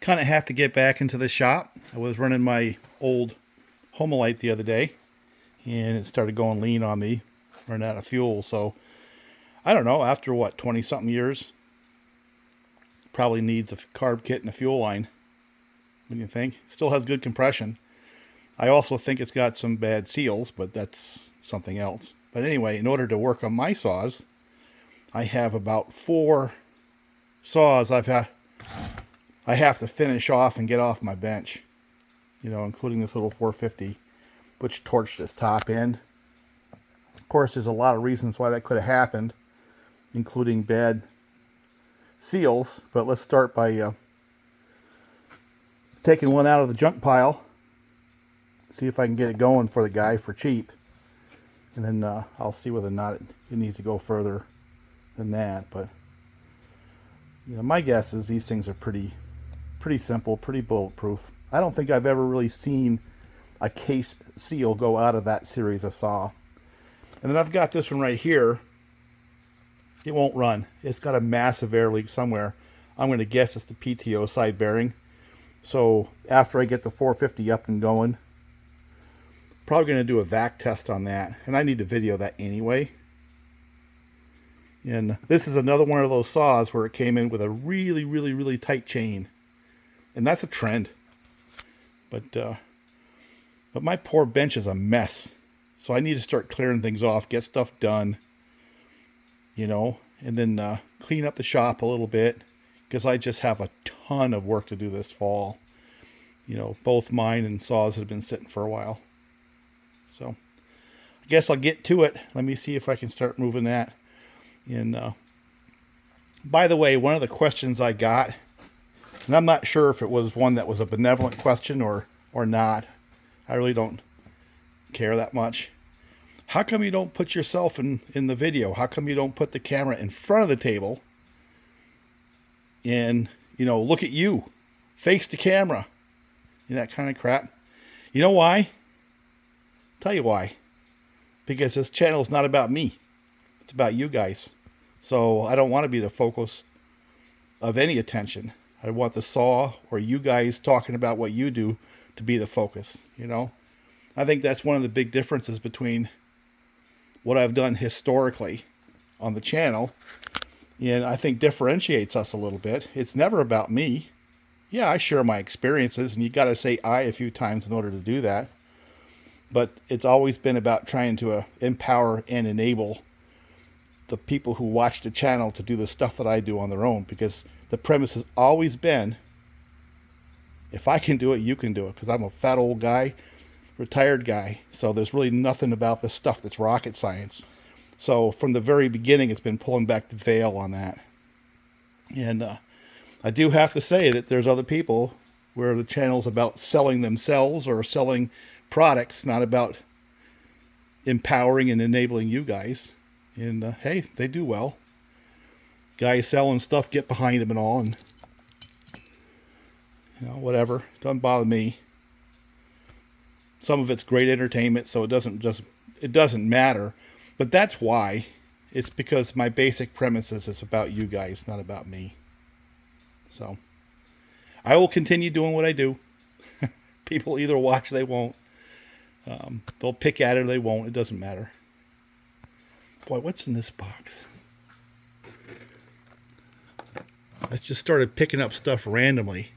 kind of have to get back into the shop. I was running my old Homelite the other day, and it started going lean on me, running out of fuel. So I don't know, after what, 20 something years, probably needs a carb kit and a fuel line. What do you think? Still has good compression. I also think it's got some bad seals, but that's something else. But anyway, in order to work on my saws, I have about 4 saws I have to finish off and get off my bench. You know, including this little 450, which torched this top end. Of course, there's a lot of reasons why that could have happened, including bad seals. But let's start by taking one out of the junk pile. See if I can get it going for the guy for cheap. And then I'll see whether or not it needs to go further than that. But you know, my guess is these things are pretty simple, pretty bulletproof. I don't think I've ever really seen a case seal go out of that series of saw. And then I've got this one right here. It won't run. It's got a massive air leak somewhere. I'm going to guess it's the PTO side bearing. So after I get the 450 up and going, probably going to do a vac test on that. And I need to video that anyway. And this is another one of those saws where it came in with a really tight chain. And that's a trend. But my poor bench is a mess. So I need to start clearing things off, get stuff done, you know, and then clean up the shop a little bit, because I just have a ton of work to do this fall. You know, both mine and saws have been sitting for a while. So I guess I'll get to it. Let me see if I can start moving that. And by the way, one of the questions I got, and I'm not sure if it was one that was a benevolent question or not. I really don't care that much. How come you don't put yourself in the video? How come you don't put the camera in front of the table and, you know, look at you, face the camera, and that kind of crap? You know why? Tell you why. Because this channel is not about me. It's about you guys. So I don't want to be the focus of any attention. I want the saw or you guys talking about what you do to be the focus, you know? I think that's one of the big differences between what I've done historically on the channel, and I think differentiates us a little bit. It's never about me. Yeah, I share my experiences, and you got to say I a few times in order to do that. But it's always been about trying to empower and enable the people who watch the channel to do the stuff that I do on their own, because the premise has always been, if I can do it, you can do it, because I'm a fat old guy, retired guy, so there's really nothing about this stuff that's rocket science. So from the very beginning, it's been pulling back the veil on that. And I do have to say that there's other people where the channel's about selling themselves or selling products, not about empowering and enabling you guys. And hey, they do well. Guys selling stuff, get behind them and all, and you know, whatever, doesn't bother me. Some of it's great entertainment, so it doesn't matter. But that's why. It's because my basic premise is it's about you guys, not about me. So I will continue doing what I do. People either watch or they won't. They'll pick at it or they won't. It doesn't matter. Boy, what's in this box? I just started picking up stuff randomly.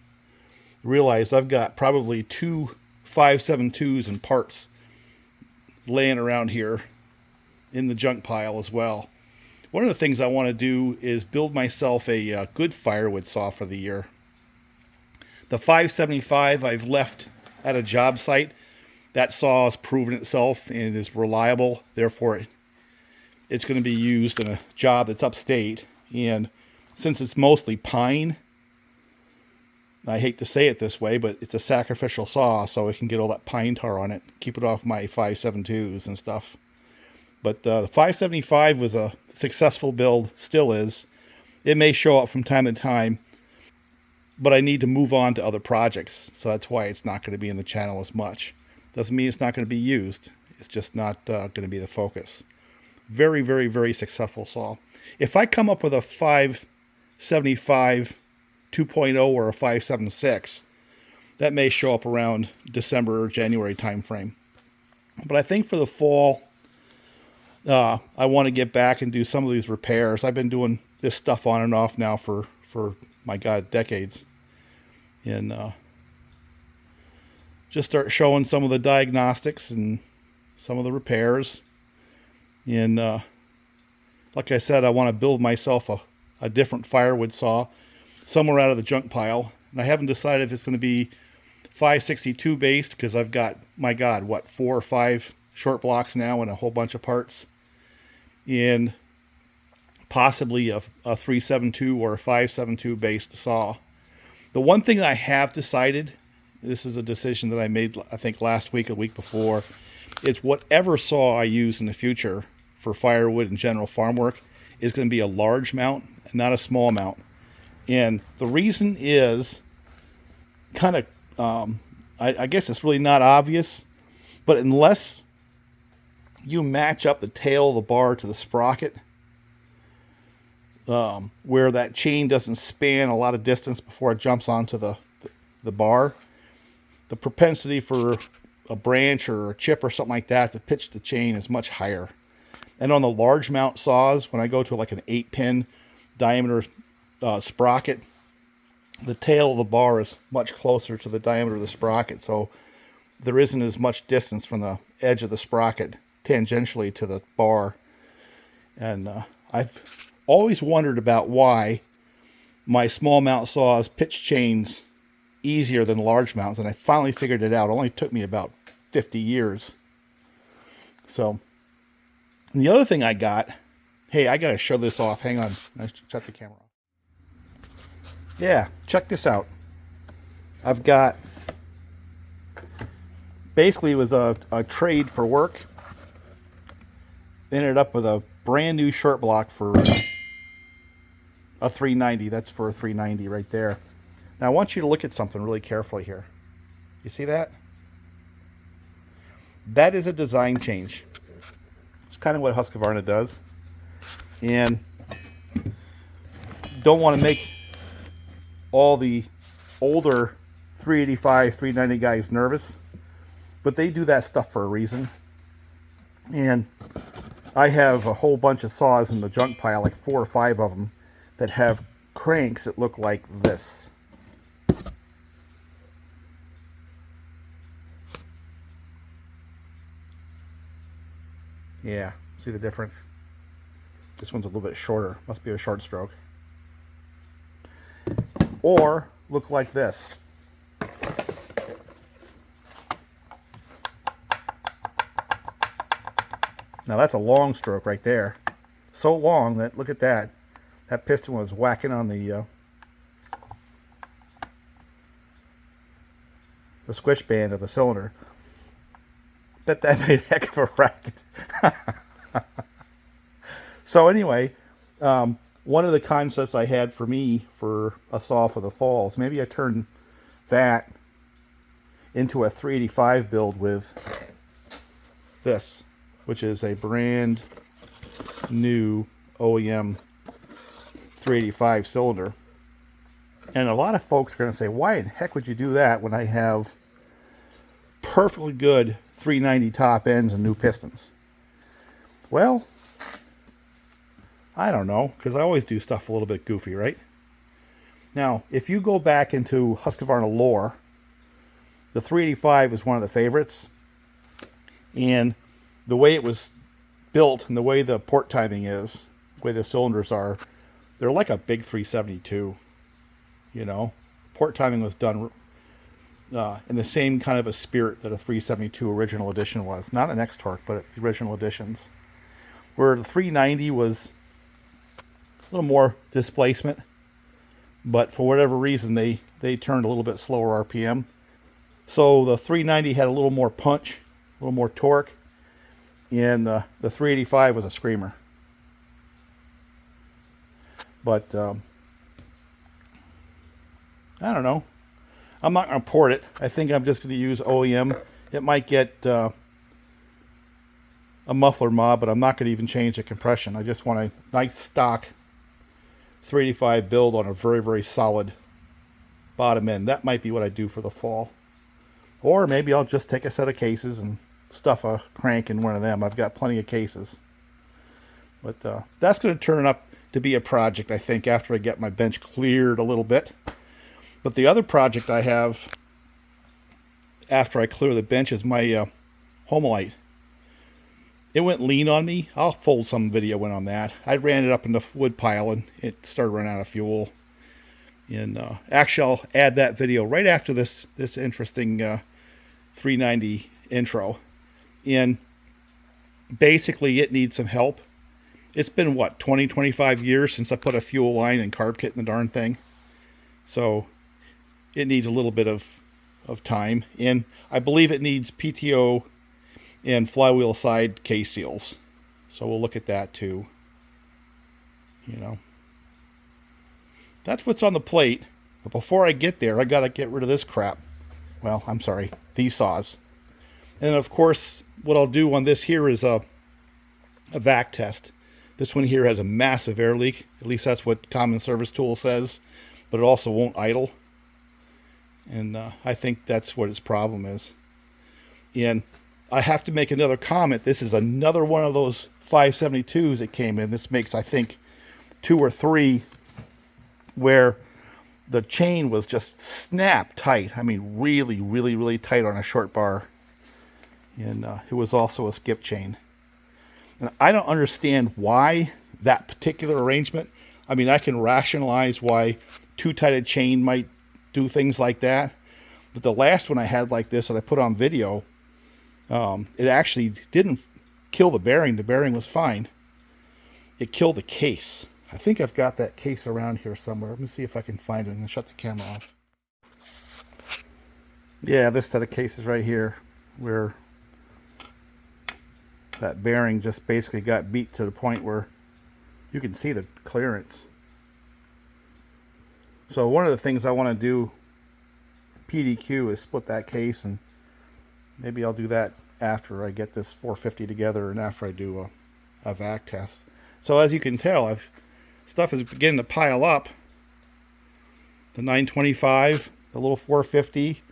Realized I've got probably 2 5.72s and parts laying around here in the junk pile as well. One of the things I want to do is build myself a good firewood saw for the year. The 575 I've left at a job site. That saw has proven itself and is reliable. Therefore, it's going to be used in a job that's upstate. And since it's mostly pine, I hate to say it this way, but it's a sacrificial saw, so it can get all that pine tar on it, keep it off my 5.72s and stuff. But the 575 was a successful build, still is. It may show up from time to time, but I need to move on to other projects, so that's why it's not going to be in the channel as much. Doesn't mean it's not going to be used. It's just not going to be the focus. Very successful saw. If I come up with a 575 2.0 or a 5.76. That may show up around December or January time frame. But I think for the fall, I want to get back and do some of these repairs. I've been doing this stuff on and off now for my God, decades. And just start showing some of the diagnostics and some of the repairs. And like I said, I want to build myself a different firewood saw somewhere out of the junk pile. And I haven't decided if it's going to be 562 based, because I've got, my God, what, 4 or 5 short blocks now and a whole bunch of parts. And possibly a 372 or a 572 based saw. The one thing I have decided, this is a decision that I made, I think, last week or the week before, is whatever saw I use in the future for firewood and general farm work is going to be a large mount and not a small mount. And the reason is kind of, I guess it's really not obvious, but unless you match up the tail of the bar to the sprocket, where that chain doesn't span a lot of distance before it jumps onto the bar, the propensity for a branch or a chip or something like that to pitch the chain is much higher. And on the large mount saws, when I go to like an 8-pin diameter sprocket, the tail of the bar is much closer to the diameter of the sprocket, so there isn't as much distance from the edge of the sprocket tangentially to the bar. And I've always wondered about why my small mount saws pitch chains easier than large mounts, and I finally figured it out. It only took me about 50 years. So, and the other thing I got, hey, I gotta show this off. Hang on, let's shut the camera off. Yeah, check this out. I've got, basically it was a trade for work. Ended up with a brand new short block for a 390. That's for a 390 right there. Now I want you to look at something really carefully here. You see that? That is a design change. It's kind of what Husqvarna does. And don't want to make all the older 385, 390 guys nervous, but they do that stuff for a reason. And I have a whole bunch of saws in the junk pile, like 4 or 5 of them, that have cranks that look like this. Yeah, see the difference? This one's a little bit shorter. Must be a short stroke. Or look like this. Now that's a long stroke right there. So long that, look at that. That piston was whacking on the squish band of the cylinder. Bet that made a heck of a racket. So anyway, one of the concepts I had for me for a saw for the fall is maybe I turn that into a 385 build with this, which is a brand new OEM 385 cylinder. And a lot of folks are going to say, why in heck would you do that when I have perfectly good 390 top ends and new pistons? Well, I don't know, because I always do stuff a little bit goofy, right? Now, if you go back into Husqvarna lore, the 385 is one of the favorites. And the way it was built and the way the port timing is, the way the cylinders are, they're like a big 372, you know? Port timing was done in the same kind of a spirit that a 372 original edition was. Not an X-Torque, but the original editions. Where the 390 was a little more displacement, but for whatever reason they turned a little bit slower RPM. So the 390 had a little more punch, a little more torque, and the 385 was a screamer. But I don't know. I'm not going to port it. I think I'm just going to use OEM. It might get a muffler mob, but I'm not going to even change the compression. I just want a nice stock 385 build on a very, very solid bottom end. That might be what I do for the fall. Or maybe I'll just take a set of cases and stuff a crank in one of them. I've got plenty of cases. But that's going to turn up to be a project, I think, after I get my bench cleared a little bit. But the other project I have after I clear the bench is my Homelite. It went lean on me. I'll fold some video in on that. I ran it up in the wood pile and it started running out of fuel. And actually, I'll add that video right after this interesting 390 intro. And basically, it needs some help. It's been, what, 20, 25 years since I put a fuel line and carb kit in the darn thing. So it needs a little bit of time. And I believe it needs PTO and flywheel side case seals. So we'll look at that too. You know. That's what's on the plate. But before I get there, I got to get rid of this crap. Well, I'm sorry, these saws. And of course, what I'll do on this here is a vac test. This one here has a massive air leak. At least that's what Common Service Tool says. But it also won't idle. And I think that's what its problem is. And I have to make another comment. This is another one of those 572s that came in. This makes, I think, 2 or 3 where the chain was just snap tight. I mean, really, really, really tight on a short bar. And it was also a skip chain. And I don't understand why that particular arrangement. I mean, I can rationalize why too tight a chain might do things like that. But the last one I had like this that I put on video, it actually didn't kill the bearing. The bearing was fine. It killed the case. I think I've got that case around here somewhere. Let me see if I can find it and shut the camera off. Yeah, this set of cases right here where that bearing just basically got beat to the point where you can see the clearance. So one of the things I want to do PDQ is split that case, and maybe I'll do that after I get this 450 together and after I do a vac test. So as you can tell, stuff is beginning to pile up. The 925, the little 450,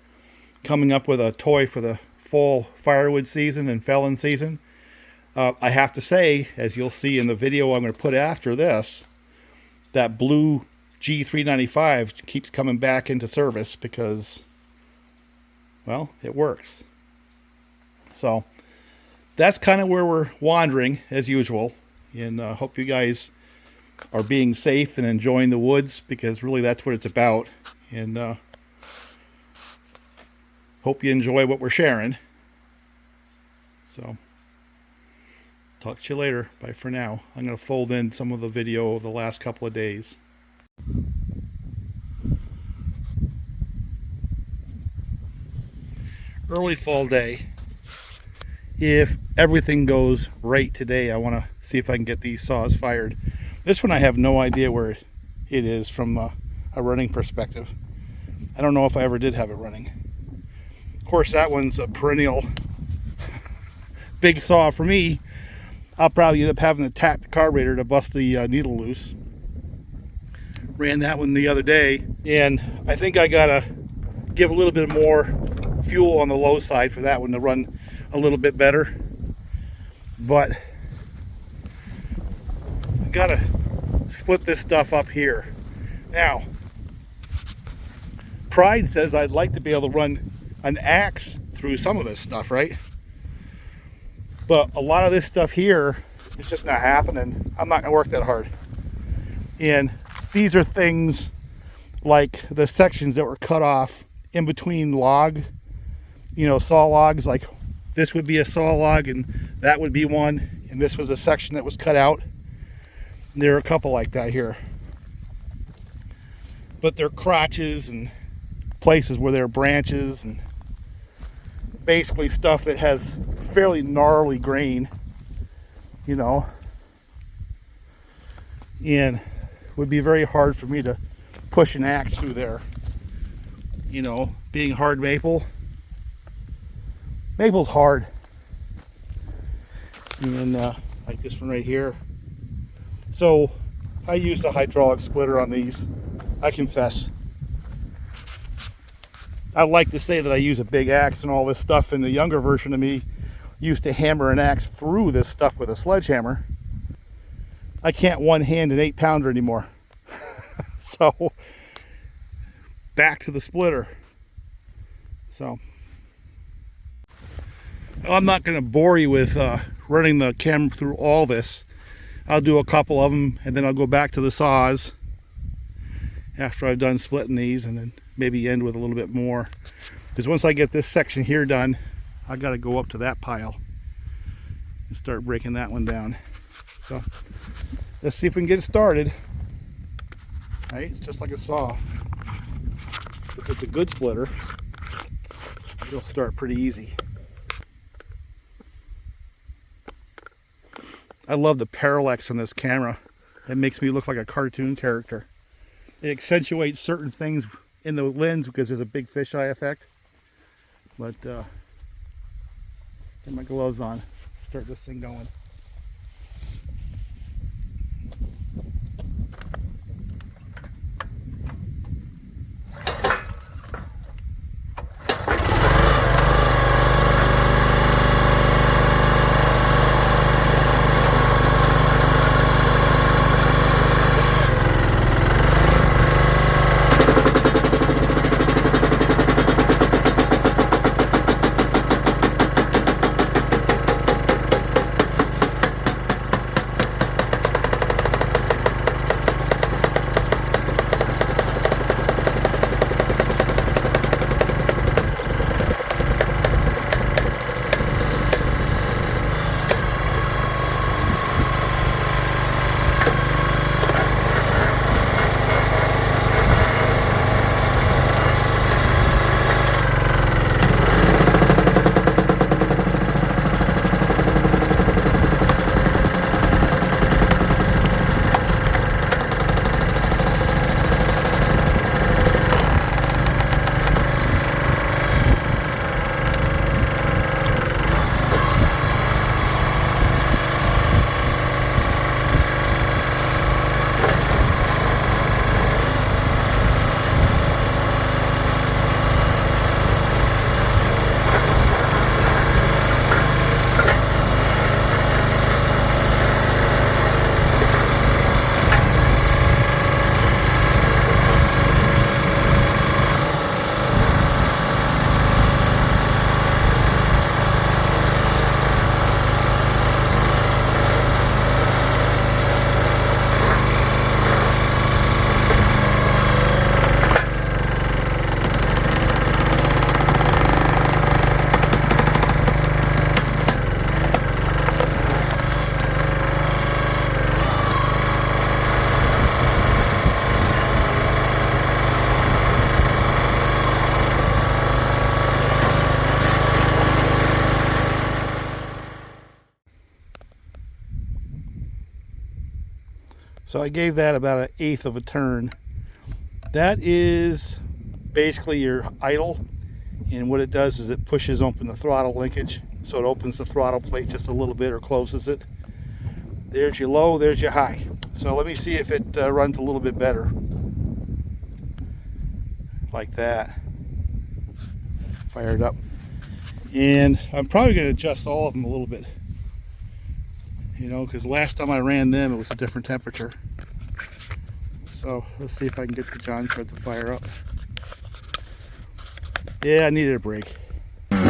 coming up with a toy for the fall firewood season and felon season. I have to say, as you'll see in the video I'm going to put after this, that blue G395 keeps coming back into service because, well, it works. So that's kind of where we're wandering as usual. And I hope you guys are being safe and enjoying the woods, because really that's what it's about. And hope you enjoy what we're sharing. So talk to you later. Bye for now. I'm going to fold in some of the video of the last couple of days. Early fall day. If everything goes right today, I want to see if I can get these saws fired. This one I have no idea where it is from a running perspective. I don't know if I ever did have it running. Of course, that one's a perennial big saw for me. I'll probably end up having to tap the carburetor to bust the needle loose. Ran that one the other day, and I think I gotta give a little bit more fuel on the low side for that one to run a little bit better. But I gotta split this stuff up here. Now, pride says I'd like to be able to run an axe through some of this stuff, right? But a lot of this stuff here is just not happening. I'm not gonna work that hard. And these are things like the sections that were cut off in between log, saw logs. Like this would be a saw log and that would be one. And this was a section that was cut out. And there are a couple like that here. But they're crotches and places where there are branches and basically stuff that has fairly gnarly grain, and it would be very hard for me to push an axe through there. Being hard maple's hard. And then like this one right here. So I used a hydraulic splitter on these, I confess. I like to say that I use a big axe and all this stuff, and the younger version of me used to hammer an axe through this stuff with a sledgehammer. I can't one-hand an 8-pounder anymore. So, back to the splitter. So, I'm not going to bore you with running the camera through all this. I'll do a couple of them, and then I'll go back to the saws after I've done splitting these, and then maybe end with a little bit more. Because once I get this section here done, I got to go up to that pile and start breaking that one down. So let's see if we can get it started. Right, it's just like a saw. If it's a good splitter, it'll start pretty easy. I love the parallax on this camera. It makes me look like a cartoon character. It accentuates certain things in the lens because there's a big fisheye effect. But get my gloves on, start this thing going. So I gave that about 1/8 of a turn. That is basically your idle, and what it does is it pushes open the throttle linkage, so it opens the throttle plate just a little bit or closes it. There's your low, there's your high. So let me see if it runs a little bit better. Like that. Fire it up. And I'm probably going to adjust all of them a little bit. You know, because last time I ran them, it was a different temperature. So let's see if I can get the Jonsered to fire up. Yeah, I needed a break. I'm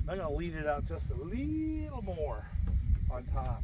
going to lean it out just a little more on top.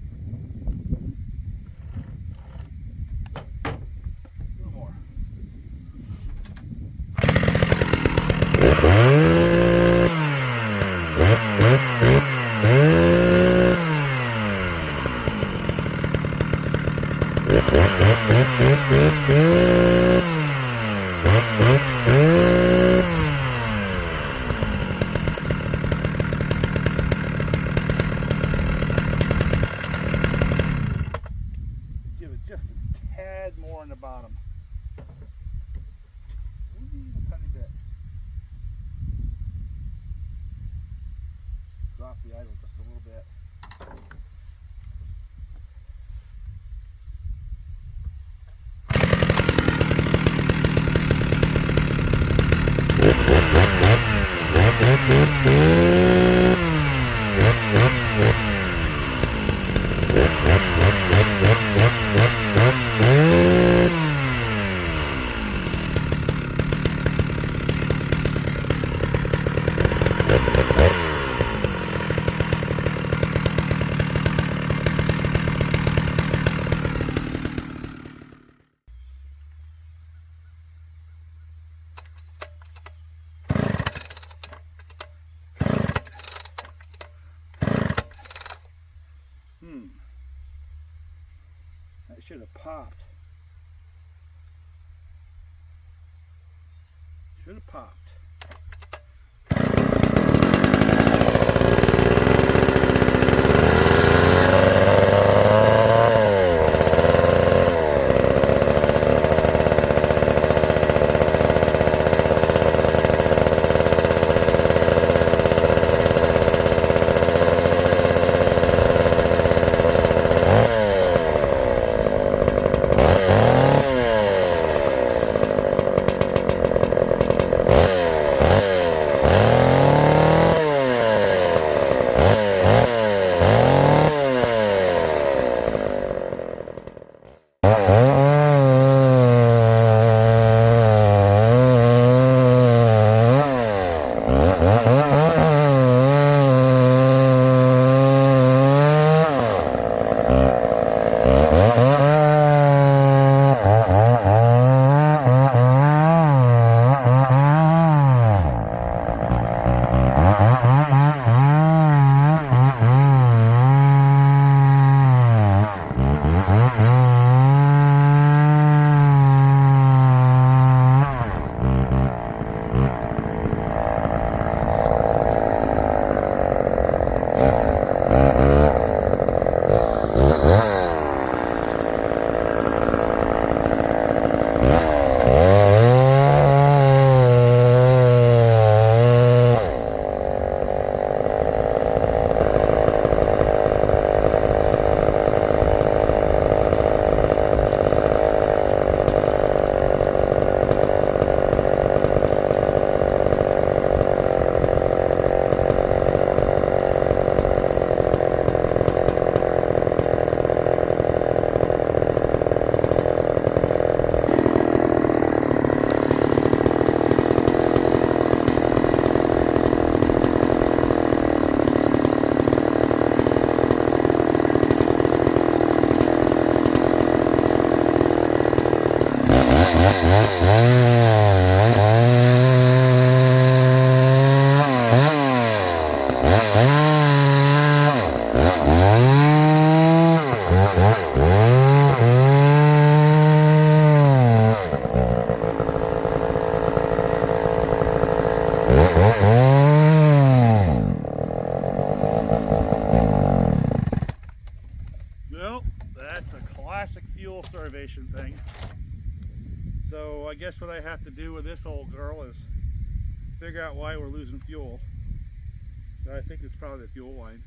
off the idle just a little bit. That should have popped. Should have popped. Well, that's a classic fuel starvation thing. So I guess what I have to do with this old girl is figure out why we're losing fuel. I think it's probably the fuel line.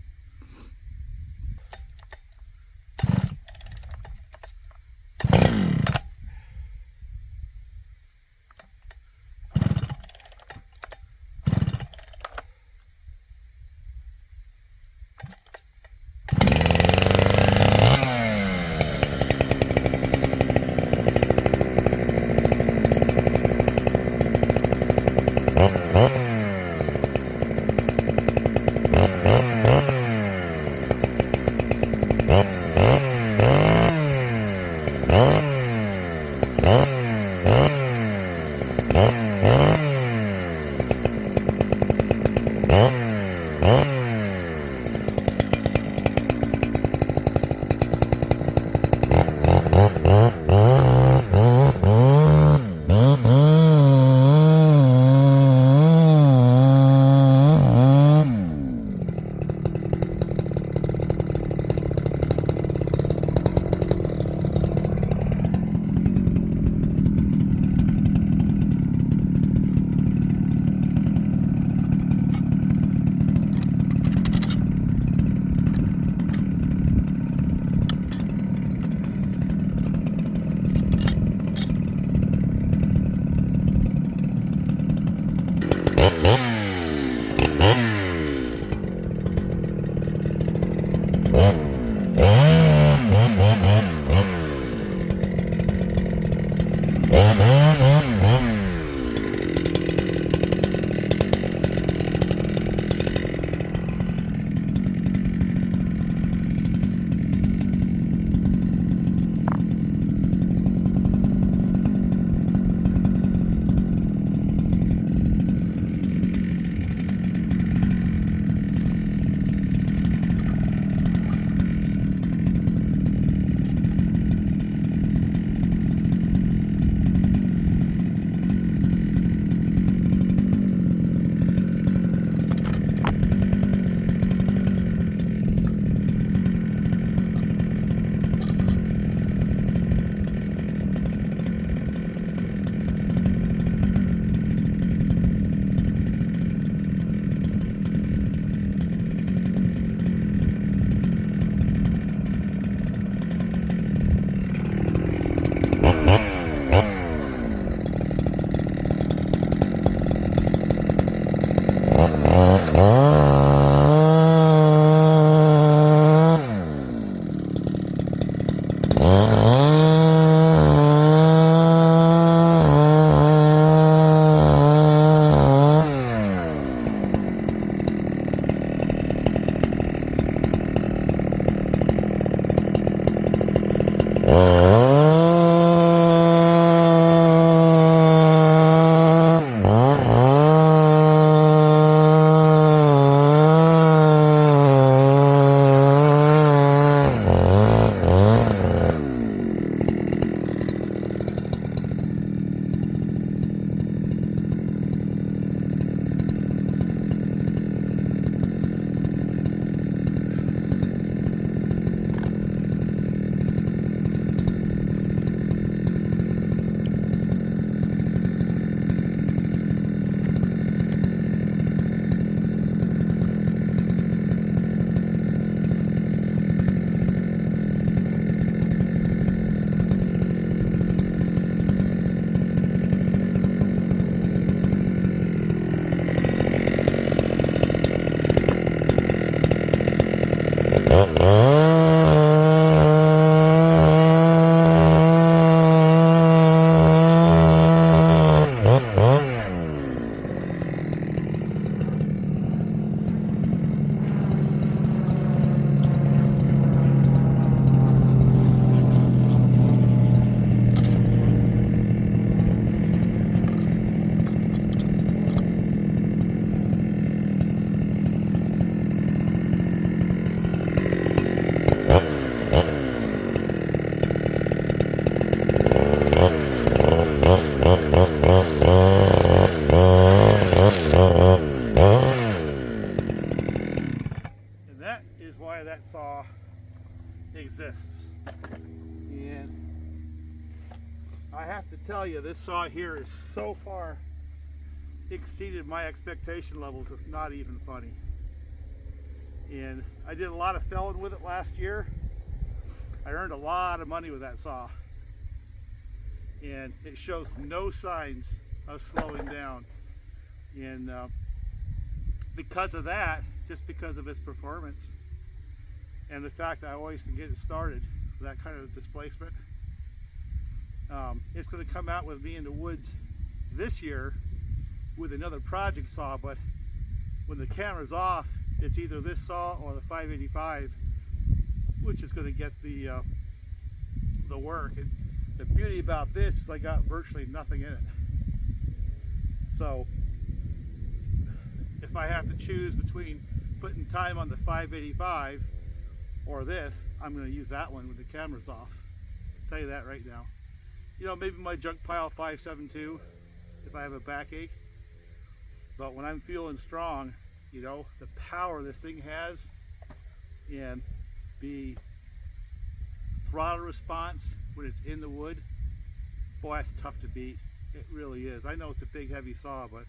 Exists. And I have to tell you, this saw here is so far exceeded my expectation levels, it's not even funny. And I did a lot of felling with it last year. I earned a lot of money with that saw, and it shows no signs of slowing down. And because of that, just because of its performance and the fact that I always can get it started with that kind of displacement, it's going to come out with me in the woods this year with another project saw. But when the camera's off, it's either this saw or the 585, which is going to get the work. And the beauty about this is I got virtually nothing in it. So if I have to choose between putting time on the 585 or this, I'm going to use that one with the cameras off. I'll tell you that right now. You know, maybe my junk pile 572 if I have a backache. But when I'm feeling strong, you know, the power this thing has and the throttle response when it's in the wood, boy, that's tough to beat. It really is. I know it's a big, heavy saw, but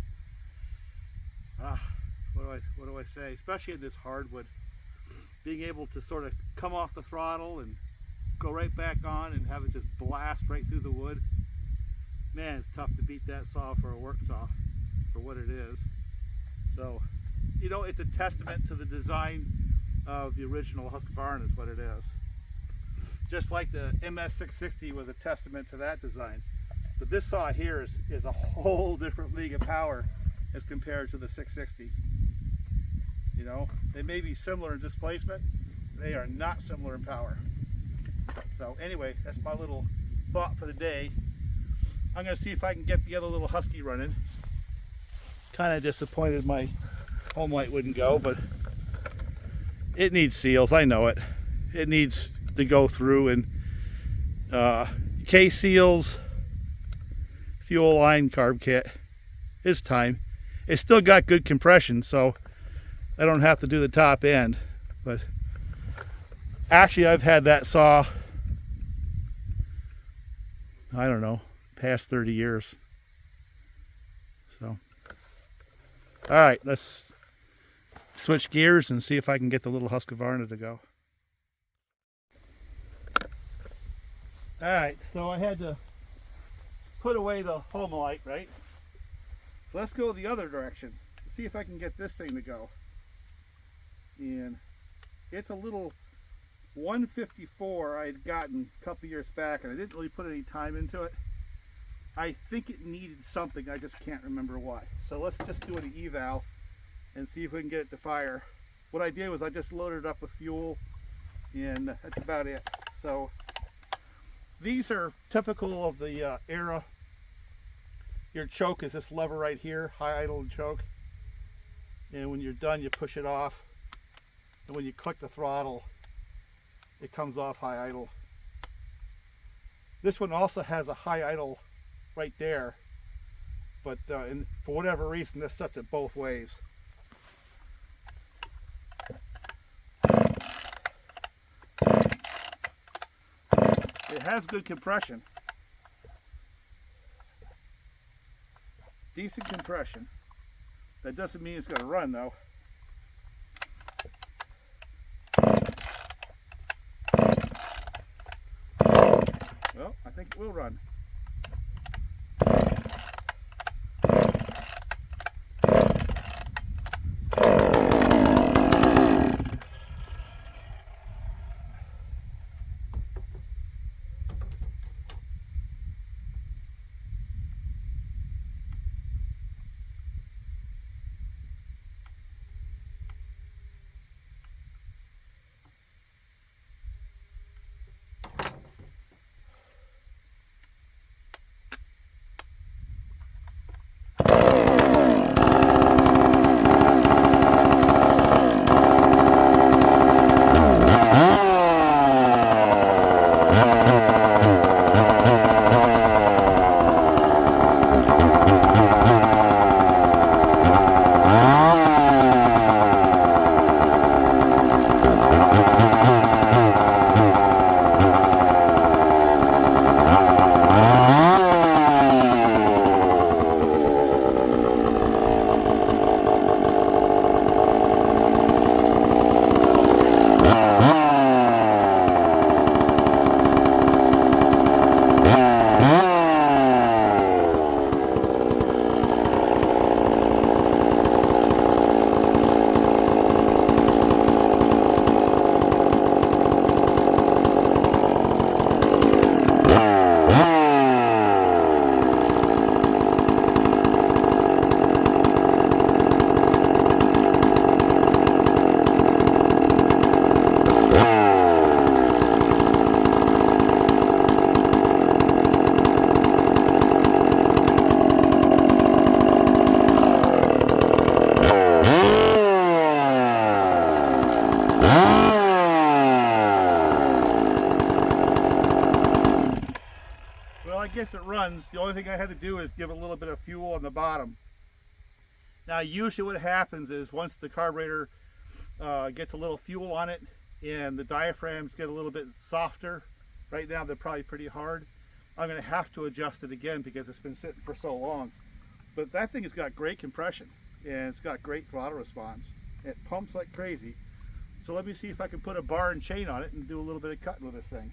what do I say? Especially in this hardwood, being able to sort of come off the throttle and go right back on and have it just blast right through the wood. Man, it's tough to beat that saw for a work saw, for what it is. So, you know, it's a testament to the design of the original Husqvarna is what it is. Just like the MS660 was a testament to that design. But this saw here is a whole different league of power as compared to the 660. You know, they may be similar in displacement, they are not similar in power. So anyway, that's my little thought for the day. I'm going to see if I can get the other little Husky running. Kind of disappointed my Homelite wouldn't go, but it needs seals, I know it. It needs to go through, and K-seals, fuel line, carb kit. It's time. It's still got good compression, so I don't have to do the top end. But actually, I've had that saw, I don't know, past 30 years. So, all right, let's switch gears and see if I can get the little Husqvarna to go. All right, so I had to put away the Homelite, right? Let's go the other direction. let's see if I can get this thing to go. And it's a little 154 I had gotten a couple years back, and I didn't really put any time into it. I think it needed something, I just can't remember what. So let's just do an eval and see if we can get it to fire. What I did was I just loaded it up with fuel, and that's about it. So these are typical of the era. Your choke is this lever right here, high idle and choke. And when you're done, you push it off. And when you click the throttle, it comes off high idle. This one also has a high idle right there, but for whatever reason, this sets it both ways. It has good compression. Decent compression. That doesn't mean it's going to run though. Well, I think it will run. I guess it runs. The only thing I had to do is give it a little bit of fuel on the bottom. Now usually what happens is once the carburetor gets a little fuel on it and the diaphragms get a little bit softer, right now they're probably pretty hard, I'm going to have to adjust it again because it's been sitting for so long. But that thing has got great compression and it's got great throttle response. It pumps like crazy. So let me see if I can put a bar and chain on it and do a little bit of cutting with this thing.